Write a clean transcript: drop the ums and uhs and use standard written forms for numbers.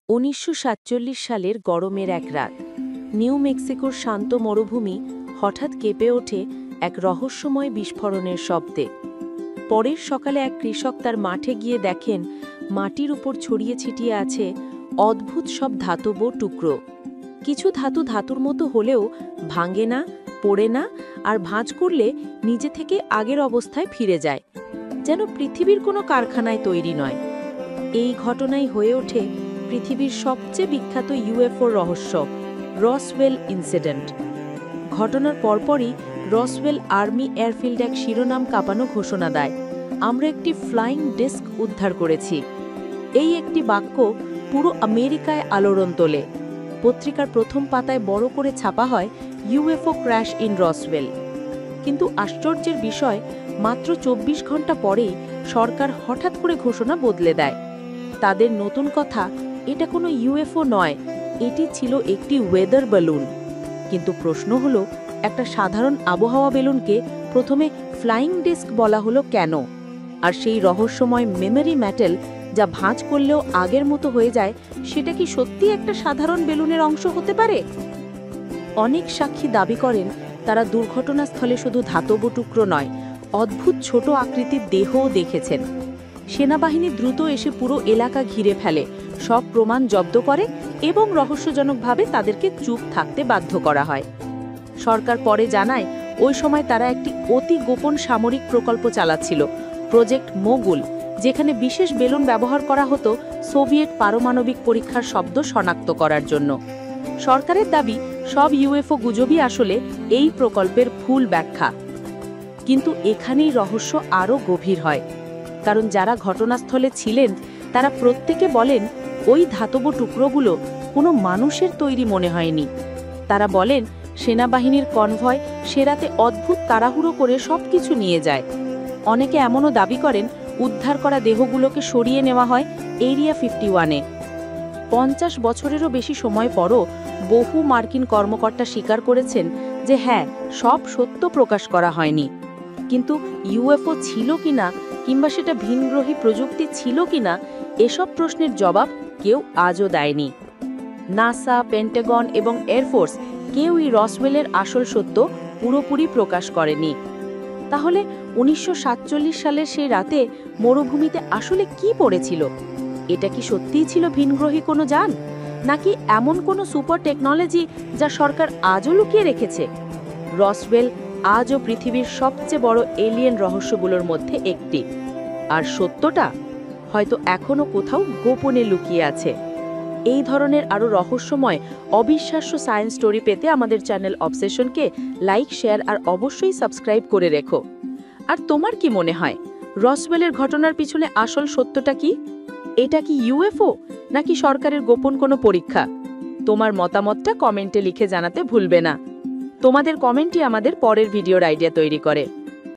১৯৪৭ সালের গরমের এক রাত নিউ মেক্সিকোর শান্ত মরুভূমি হঠাৎ কেঁপে ওঠে এক রহস্যময় বিস্ফোরণের শব্দে। পরের সকালে এক কৃষক তার মাঠে গিয়ে দেখেন মাটির উপর ছড়িয়ে ছিটিয়ে আছে অদ্ভুত সব ধাতব টুকরো। কিছু ধাতু ধাতুর মতো হলেও ভাঙে না, পড়ে না, আর ভাঁজ করলে নিজে থেকে আগের অবস্থায় ফিরে যায়, যেন পৃথিবীর কোনো কারখানায় তৈরি নয়। এই ঘটনাই হয়ে ওঠে পৃথিবীর সবচেয়ে বিখ্যাত ইউএফও রহস্য, রসওয়েল ইনসিডেন্ট। ঘটনার পরপরই রসওয়েল আর্মি এয়ারফিল্ড এক শিরোনাম কাঁপানো ঘোষণা দেয়, আমরা একটি ফ্লাইং ডিস্ক উদ্ধার করেছি। এই একটি বাক্য পুরো আমেরিকায় আলোড়ন তোলে। পত্রিকার প্রথম পাতায় বড় করে ছাপা হয়, ইউএফও ক্র্যাশ ইন রসওয়েল। কিন্তু আশ্চর্যের বিষয়, মাত্র ২৪ ঘন্টা পরেই সরকার হঠাৎ করে ঘোষণা বদলে দেয়। তাদের নতুন কথা, এটা কোনো ইউএফও নয়, এটি ছিল একটি ওয়েদার বেলুন। কিন্তু প্রশ্ন হলো, একটা সাধারণ আবহাওয়া বেলুনকে প্রথমে ফ্লাইং ডিস্ক বলা হলো কেন? আর সেই রহস্যময় মেমোরি মেটাল যা ভাঁজ করলেও আগের মতো হয়ে যায়, সেটা কি সত্যি একটা সাধারণ বেলুনের অংশ হতে পারে? অনেক সাক্ষী দাবি করেন তারা দুর্ঘটনাস্থলে শুধু ধাতব টুকরো নয়, অদ্ভুত ছোট আকৃতির দেহও দেখেছেন। সেনাবাহিনী দ্রুত এসে পুরো এলাকা ঘিরে ফেলে, সব প্রমাণ জব্দ করে এবং রহস্যজনকভাবে তাদেরকে চুপ থাকতে বাধ্য করা হয়। সরকার পরে জানায়, ওই সময় তারা একটি অতি গোপন সামরিক প্রকল্প চালাচ্ছিল, প্রজেক্ট মোগুল, যেখানে বিশেষ বেলুন ব্যবহার করা হতো সোভিয়েত পারমাণবিক পরীক্ষার শব্দ শনাক্ত করার জন্য। সরকারের দাবি, সব ইউএফও গুজবই আসলে এই প্রকল্পের ভুল ব্যাখ্যা। কিন্তু এখানেই রহস্য আরও গভীর হয়, কারণ যারা ঘটনাস্থলে ছিলেন তারা প্রত্যেকে বলেন ওই ধাতব টুকরোগুলো কোনো মানুষের তৈরি মনে হয়নি। তারা বলেন সেনাবাহিনীর কনভয় সে রাতে অদ্ভুত তাড়াহুড়ো করে সবকিছু নিয়ে যায়। অনেকে এমনও দাবি করেন উদ্ধার করা দেহগুলোকে সরিয়ে নেওয়া হয় এরিয়া 51-এ। ৫০ বছরেরও বেশি সময় পরও বহু মার্কিন কর্মকর্তা স্বীকার করেছেন যে হ্যাঁ, সব সত্য প্রকাশ করা হয়নি। কিন্তু ইউএফও ছিল কিনা, কিংবা সেটা ভিনগ্রহী প্রযুক্তি ছিল কিনা, এসব প্রশ্নের জবাব কেউ আজও দেয়নি। নাসা, পেন্টাগন এবং এয়ারফোর্স কেউই রসওয়েলের আসল সত্য পুরোপুরি প্রকাশ করেনি। তাহলে ১৯৪৭ সালের সেই রাতে মরুভূমিতে আসলে কি পড়েছিল? এটা কি সত্যিই ছিল ভিনগ্রহী কোনো যান, নাকি এমন কোনো সুপার টেকনোলজি যা সরকার আজও লুকিয়ে রেখেছে? রসওয়েল আজও পৃথিবীর সবচেয়ে বড় এলিয়েন রহস্যগুলোর মধ্যে একটি, আর সত্যটা হয়তো এখনও কোথাও গোপনে লুকিয়ে আছে। এই ধরনের আরও রহস্যময়, অবিশ্বাস্য সায়েন্স স্টোরি পেতে আমাদের চ্যানেল অবসেশনকে লাইক, শেয়ার আর অবশ্যই সাবস্ক্রাইব করে রেখো। আর তোমার কি মনে হয়, রসওয়েলের ঘটনার পিছনে আসল সত্যটা কি? এটা কি ইউএফও, নাকি সরকারের গোপন কোনো পরীক্ষা? তোমার মতামতটা কমেন্টে লিখে জানাতে ভুলবে না। তোমাদের কমেন্টই আমাদের পরের ভিডিওর আইডিয়া তৈরি করে।